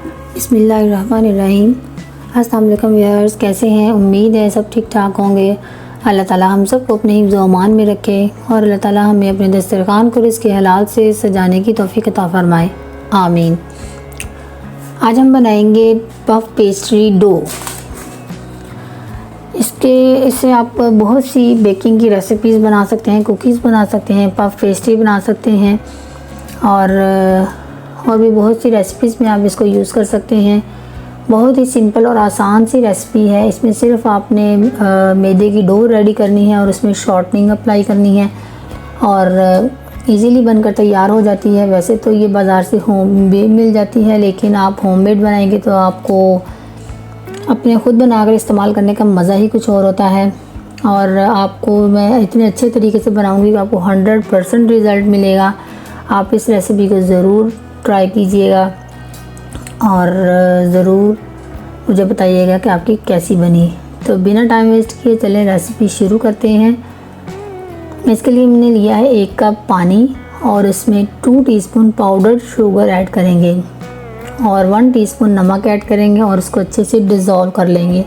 बिस्मिल्लाहिर्रहमानिर्रहीम। अस्सलाम वालेकुम व्यूअर्स, कैसे हैं? उम्मीद है सब ठीक ठाक होंगे। अल्लाह ताला हम सबको अपने हिफ्ज़ व अमान में रखे और अल्लाह ताला हमें अपने दस्तरखान को रिज़्क़ हलाल से सजाने की तौफ़ीक़ अता फ़रमाए, आमीन। आज हम बनाएंगे पफ पेस्ट्री डो। इससे आप बहुत सी बेकिंग की रेसिपीज़ बना सकते हैं, कुकीज़ बना सकते हैं, पफ पेस्ट्री बना सकते हैं और भी बहुत सी रेसिपीज़ में आप इसको यूज़ कर सकते हैं। बहुत ही सिंपल और आसान सी रेसिपी है। इसमें सिर्फ आपने मैदे की डो रेडी करनी है और उसमें शॉर्टनिंग अप्लाई करनी है और इजीली बनकर तैयार हो जाती है। वैसे तो ये बाज़ार से होममेड मिल जाती है, लेकिन आप होममेड बनाएंगे तो आपको अपने ख़ुद बनाकर इस्तेमाल करने का मज़ा ही कुछ और होता है। और आपको मैं इतने अच्छे तरीके से बनाऊंगी कि आपको 100% रिज़ल्ट मिलेगा। आप इस रेसिपी को ज़रूर ट्राई कीजिएगा और ज़रूर मुझे बताइएगा कि आपकी कैसी बनी। तो बिना टाइम वेस्ट किए चलें रेसिपी शुरू करते हैं। इसके लिए मैंने लिया है 1 कप पानी और इसमें 2 टीस्पून पाउडर शुगर ऐड करेंगे और 1 टीस्पून नमक ऐड करेंगे और उसको अच्छे से डिज़ोल्व कर लेंगे।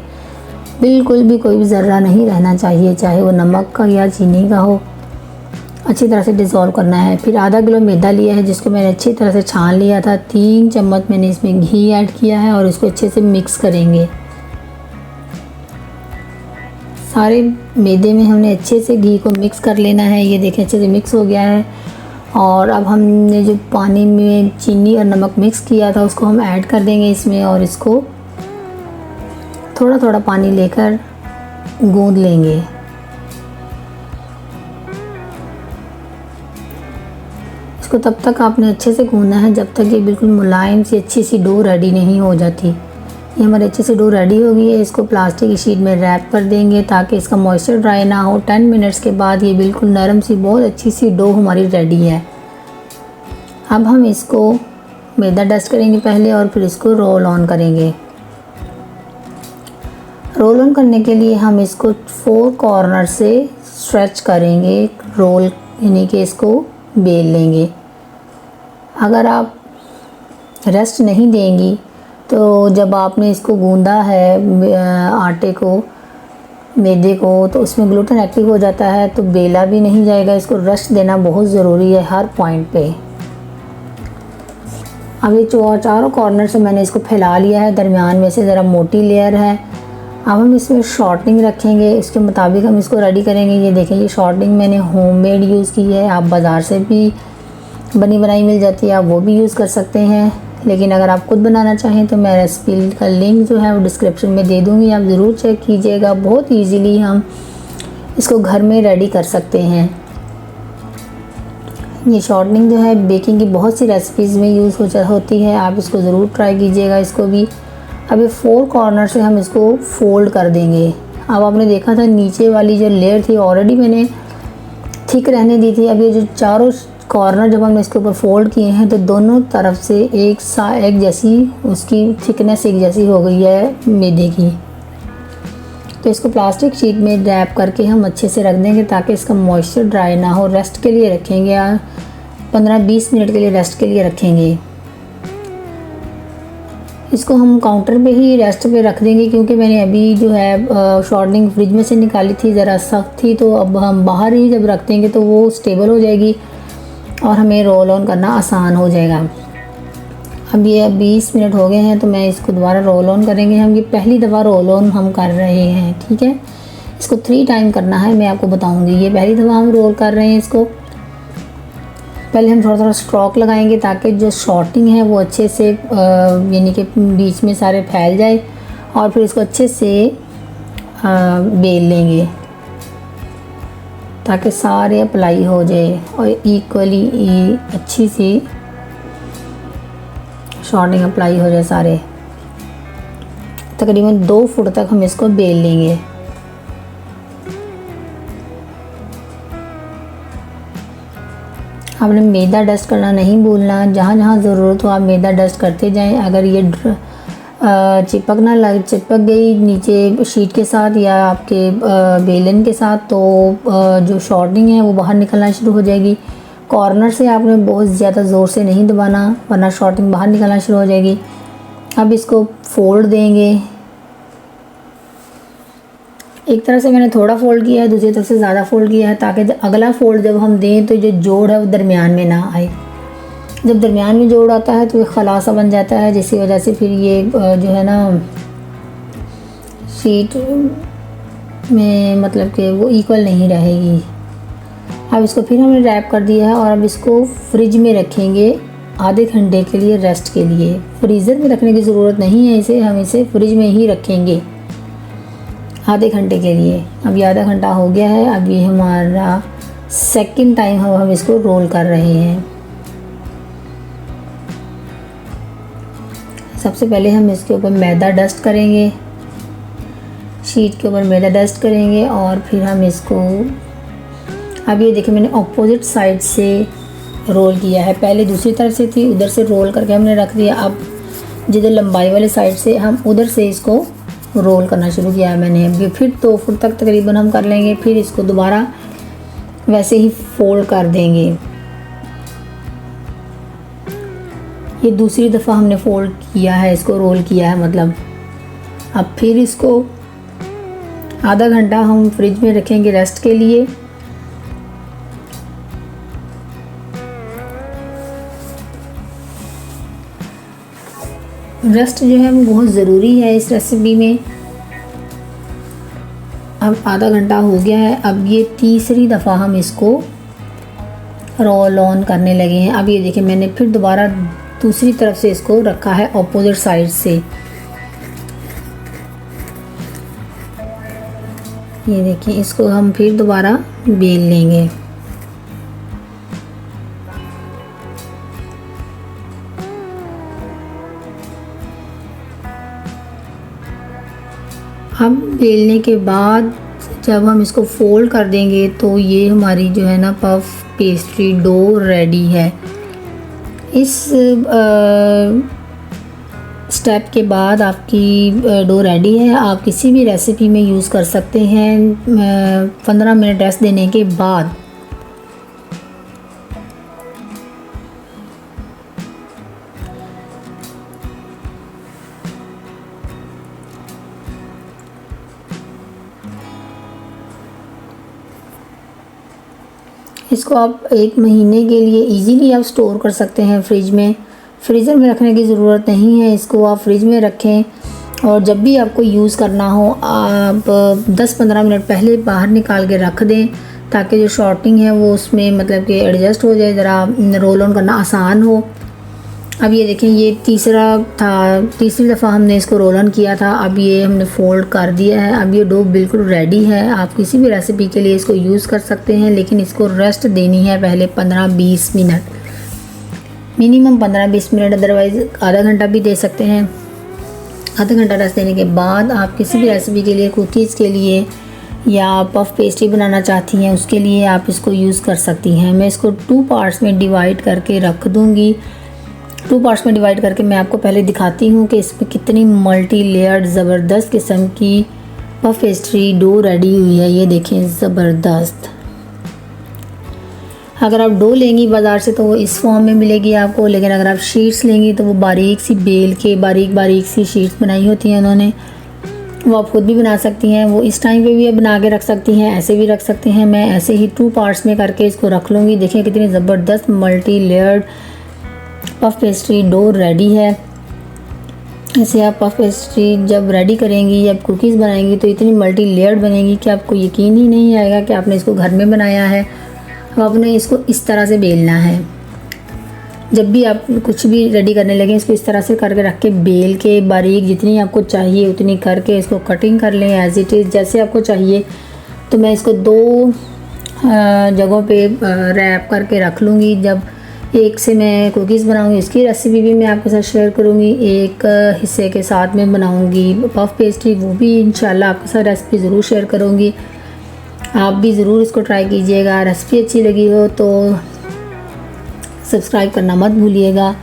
बिल्कुल भी कोई भी ज़र्रा नहीं रहना चाहिए, चाहे वो नमक का या चीनी का हो। अच्छी तरह से डिज़ोल्व करना है। फिर आधा किलो मैदा लिया है जिसको मैंने अच्छी तरह से छान लिया था। 3 चम्मच मैंने इसमें घी ऐड किया है और इसको अच्छे से मिक्स करेंगे। सारे मैदे में हमने अच्छे से घी को मिक्स कर लेना है। ये देखें अच्छे से मिक्स हो गया है। और अब हमने जो पानी में चीनी और नमक मिक्स किया था उसको हम ऐड कर देंगे इसमें और इसको थोड़ा थोड़ा पानी लेकर गूंद लेंगे। इसको तब तक आपने अच्छे से गूंदना है जब तक ये बिल्कुल मुलायम सी अच्छी सी डो रेडी नहीं हो जाती। ये हमारी अच्छे से डो रेडी हो गई है। इसको प्लास्टिक की शीट में रैप कर देंगे ताकि इसका मॉइस्चर ड्राई ना हो। 10 मिनट्स के बाद ये बिल्कुल नरम सी बहुत अच्छी सी डो हमारी रेडी है। अब हम इसको मैदा डस्ट करेंगे पहले और फिर इसको रोल ऑन करेंगे। रोल ऑन करने के लिए हम इसको 4 कॉर्नर से स्ट्रेच करेंगे, रोल यानी कि इसको बेल लेंगे। अगर आप रेस्ट नहीं देंगी तो जब आपने इसको गूंदा है आटे को, मैदे को, तो उसमें ग्लूटेन एक्टिव हो जाता है तो बेला भी नहीं जाएगा। इसको रेस्ट देना बहुत ज़रूरी है हर पॉइंट पे। अब ये चारों कॉर्नर से मैंने इसको फैला लिया है। दरमियान में से ज़रा मोटी लेयर है। अब हम इसमें शॉर्टनिंग रखेंगे, इसके मुताबिक हम इसको रेडी करेंगे। ये देखें ये शॉर्टनिंग मैंने होममेड यूज़ की है। आप बाज़ार से भी बनी बनाई मिल जाती है, आप वो भी यूज़ कर सकते हैं। लेकिन अगर आप खुद बनाना चाहें तो मैं रेसिपी का लिंक जो है वो डिस्क्रिप्शन में दे दूँगी, आप ज़रूर चेक कीजिएगा। बहुत ईजीली हम इसको घर में रेडी कर सकते हैं। ये शॉर्टनिंग जो है बेकिंग की बहुत सी रेसिपीज़ में यूज़ होती है, आप इसको ज़रूर ट्राई कीजिएगा इसको भी। अब ये 4 कॉर्नर से हम इसको फोल्ड कर देंगे। अब आपने देखा था नीचे वाली जो लेयर थी ऑलरेडी मैंने थिक रहने दी थी। अब ये जो चारों कॉर्नर जब हमने इसके ऊपर फोल्ड किए हैं तो दोनों तरफ से एक जैसी उसकी थिकनेस एक जैसी हो गई है मैदे की। तो इसको प्लास्टिक शीट में रैप करके हम अच्छे से रख देंगे ताकि इसका मॉइस्चर ड्राई ना हो। रेस्ट के लिए रखेंगे, 15-20 मिनट के लिए रेस्ट के लिए रखेंगे। इसको हम काउंटर पे ही रेस्ट पे रख देंगे क्योंकि मैंने अभी जो है शॉर्टनिंग फ्रिज में से निकाली थी, ज़रा सख्त थी, तो अब हम बाहर ही जब रख देंगे तो वो स्टेबल हो जाएगी और हमें रोल ऑन करना आसान हो जाएगा। अब ये 20 मिनट हो गए हैं तो मैं इसको दोबारा रोल ऑन करेंगे। हम ये पहली दफ़ा रोल ऑन हम कर रहे हैं, ठीक है। इसको 3 टाइम करना है, मैं आपको बताऊँगी। ये पहली दफ़ा हम रोल कर रहे हैं इसको। पहले हम थोड़ा थोड़ा स्ट्रोक लगाएंगे ताकि जो शॉर्टिंग है वो अच्छे से यानी कि बीच में सारे फैल जाए और फिर इसको अच्छे से बेल लेंगे ताकि सारे अप्लाई हो जाए और इक्वली अच्छी सी शॉर्टिंग अप्लाई हो जाए सारे। तकरीबन 2 फुट तक हम इसको बेल लेंगे। आपने मैदा डस्ट करना नहीं भूलना, जहाँ जहाँ ज़रूरत हो आप मैदा डस्ट करते जाएं। अगर ये चिपक गई नीचे शीट के साथ या आपके बेलन के साथ तो जो शॉर्टनिंग है वो बाहर निकलना शुरू हो जाएगी। कॉर्नर से आपने बहुत ज़्यादा ज़ोर से नहीं दबाना वरना शॉर्टनिंग बाहर निकलना शुरू हो जाएगी। अब इसको फोल्ड देंगे। एक तरफ से मैंने थोड़ा फोल्ड किया है, दूसरी तरफ से ज़्यादा फोल्ड किया है, ताकि अगला फोल्ड जब हम दें तो जो जोड़ है वो दरमियान में ना आए। जब दरमियान में जोड़ आता है तो ये खलासा बन जाता है, जिसकी वजह से फिर ये जो है ना शीट में मतलब कि वो इक्वल नहीं रहेगी। अब इसको फिर हमने रैप कर दिया है और अब इसको फ्रिज में रखेंगे आधे घंटे के लिए रेस्ट के लिए। फ्रीज़र में रखने की ज़रूरत नहीं है इसे, हम इसे फ्रिज में ही रखेंगे आधे घंटे के लिए। अब ये आधा घंटा हो गया है। अब ये हमारा सेकंड टाइम हम इसको रोल कर रहे हैं। सबसे पहले हम इसके ऊपर मैदा डस्ट करेंगे, शीट के ऊपर मैदा डस्ट करेंगे और फिर हम इसको, अब ये देखिए मैंने ऑपोजिट साइड से रोल किया है। पहले दूसरी तरफ से थी, उधर से रोल करके हमने रख दिया। अब जिधर लंबाई वाले साइड से हम उधर से इसको रोल करना शुरू किया है मैंने। अभी फिर 2 फुट तक तकरीबन हम कर लेंगे, फिर इसको दोबारा वैसे ही फोल्ड कर देंगे। ये दूसरी दफ़ा हमने फोल्ड किया है, इसको रोल किया है मतलब। अब फिर इसको आधा घंटा हम फ्रिज में रखेंगे रेस्ट के लिए। रेस्ट जो है वो बहुत ज़रूरी है इस रेसिपी में। अब आधा घंटा हो गया है। अब ये तीसरी दफ़ा हम इसको रोल ऑन करने लगे हैं। अब ये देखिए मैंने फिर दोबारा दूसरी तरफ से इसको रखा है ऑपोजिट साइड से। ये देखिए इसको हम फिर दोबारा बेल लेंगे। अब बेलने के बाद जब हम इसको फोल्ड कर देंगे तो ये हमारी जो है ना पफ पेस्ट्री डो रेडी है। इस स्टेप के बाद आपकी डो रेडी है। आप किसी भी रेसिपी में यूज़ कर सकते हैं 15 मिनट रेस्ट देने के बाद। इसको आप 1 महीने के लिए इजीली आप स्टोर कर सकते हैं फ्रिज में। फ्रीज़र में रखने की ज़रूरत नहीं है, इसको आप फ्रिज में रखें और जब भी आपको यूज़ करना हो आप 10-15 मिनट पहले बाहर निकाल के रख दें, ताकि जो शॉर्टिंग है वो उसमें मतलब कि एडजस्ट हो जाए, ज़रा रोल ऑन करना आसान हो। अब ये देखें ये तीसरी दफ़ा हमने इसको रोल ऑन किया था। अब ये हमने फोल्ड कर दिया है। अब ये डो बिल्कुल रेडी है। आप किसी भी रेसिपी के लिए इसको यूज़ कर सकते हैं, लेकिन इसको रेस्ट देनी है पहले 15-20 मिनट, मिनिमम 15-20 मिनट, अदरवाइज़ आधा घंटा भी दे सकते हैं। आधा घंटा रेस्ट देने के बाद आप किसी भी रेसिपी के लिए, कुकीज़ के लिए या पफ पेस्ट्री बनाना चाहती हैं उसके लिए आप इसको यूज़ कर सकती हैं। मैं इसको 2 पार्ट्स में डिवाइड करके रख दूँगी। 2 पार्ट्स में डिवाइड करके मैं आपको पहले दिखाती हूँ कि इसमें कितनी मल्टी लेयर्ड ज़बरदस्त किस्म की पफ पेस्ट्री डो रेडी हुई है। ये देखें ज़बरदस्त। अगर आप डो लेंगी बाज़ार से तो वो इस फॉर्म में मिलेगी आपको, लेकिन अगर आप शीट्स लेंगी तो वो बारीक सी बेल के बारीक सी शीट्स बनाई होती हैं उन्होंने, वो आप खुद भी बना सकती हैं। वो इस टाइम पे भी बना के रख सकती हैं, ऐसे भी रख सकते हैं। मैं ऐसे ही 2 पार्ट्स में करके इसको रख लूँगी। देखें कितनी ज़बरदस्त multi layered puff pastry dough ready है। इसे आप पफ पेस्ट्री जब रेडी करेंगी या कुकीज़ बनाएंगी तो इतनी मल्टी लेयर्ड बनेगी कि आपको यकीन ही नहीं आएगा कि आपने इसको घर में बनाया है। अब आपने इसको इस तरह से बेलना है। जब भी आप कुछ भी रेडी करने लगे इसको इस तरह से करके रख के बेल के बारीक जितनी आपको चाहिए उतनी करके इसको कटिंग कर लें एज इट इज़ जैसे आपको चाहिए। तो मैं इसको 2 जगहों पे रैप करके रख लूँगी। जब एक से मैं कुकीज़ बनाऊँगी इसकी रेसिपी भी मैं आपके साथ शेयर करूँगी, एक हिस्से के साथ में बनाऊँगी पफ पेस्ट्री, वो भी इंशाल्लाह आपके साथ रेसिपी ज़रूर शेयर करूँगी। आप भी ज़रूर इसको ट्राई कीजिएगा। रेसिपी अच्छी लगी हो तो सब्सक्राइब करना मत भूलिएगा,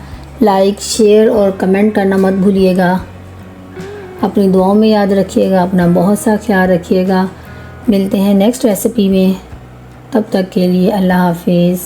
लाइक शेयर और कमेंट करना मत भूलिएगा। अपनी दुआओं में याद रखिएगा, अपना बहुत सा ख्याल रखिएगा। मिलते हैं नेक्स्ट रेसिपी में, तब तक के लिए अल्लाह हाफिज़।